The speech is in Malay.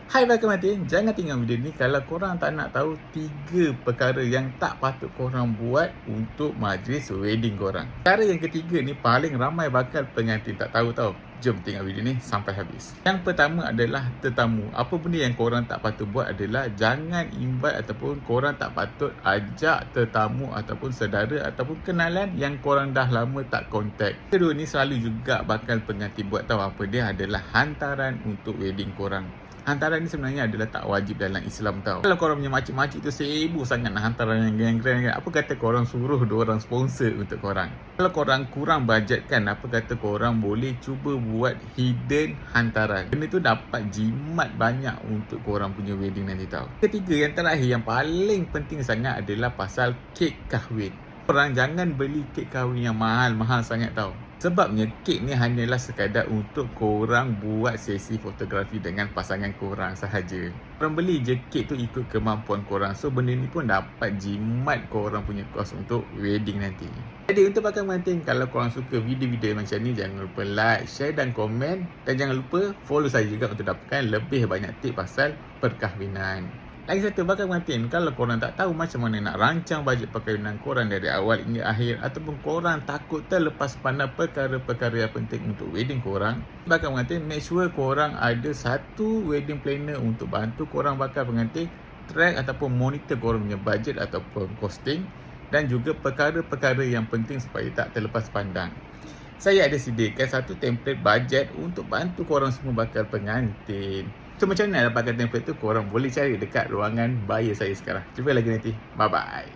Hai Bakar Matin, jangan tinggal video ni kalau korang tak nak tahu 3 perkara yang tak patut korang buat untuk majlis wedding korang. Perkara yang ketiga ni paling ramai bakal pengantin tak tahu tau. Jom tengok video ni sampai habis. Yang pertama adalah tetamu. Apa benda yang korang tak patut buat adalah jangan invite ataupun korang tak patut ajak tetamu ataupun saudara ataupun kenalan yang korang dah lama tak kontak. Kedua ni selalu juga bakal pengantin buat tahu apa dia adalah hantaran untuk wedding korang. Hantaran ni sebenarnya adalah tak wajib dalam Islam tau. Kalau korang punya makcik-makcik tu sibuk sangat nak hantaran yang grand-grand, apa kata korang suruh diorang sponsor untuk korang. Kalau korang kurang bajet kan, apa kata korang boleh cuba buat hidden hantaran. Benda tu dapat jimat banyak untuk korang punya wedding nanti tau. Ketiga, yang terakhir, yang paling penting sangat adalah pasal kek kahwin. Korang jangan beli kek kahwin yang mahal-mahal sangat tau. Sebabnya kek ni hanyalah sekadar untuk korang buat sesi fotografi dengan pasangan korang sahaja. Korang beli je kek tu ikut kemampuan korang. So benda ni pun dapat jimat korang punya kos untuk wedding nanti. Jadi untuk Bakar Matin, kalau korang suka video-video macam ni, jangan lupa like, share dan komen. Dan jangan lupa follow saya juga untuk dapatkan lebih banyak tips pasal perkahwinan. Lagi satu, Bakar Matin, kalau korang tak tahu macam mana nak rancang bajet perkahwinan korang dari awal hingga akhir, ataupun korang takut terlepas pandang perkara-perkara yang penting untuk wedding korang, Bakar Matin make sure korang ada satu wedding planner untuk bantu korang bakal pengantin track ataupun monitor korang punya bajet ataupun costing, dan juga perkara-perkara yang penting supaya tak terlepas pandang. Saya ada sediakan satu template bajet untuk bantu korang semua bakal pengantin. So macam mana dapatkan template tu? Korang boleh cari dekat ruangan bio saya sekarang. Jumpa lagi nanti. Bye-bye.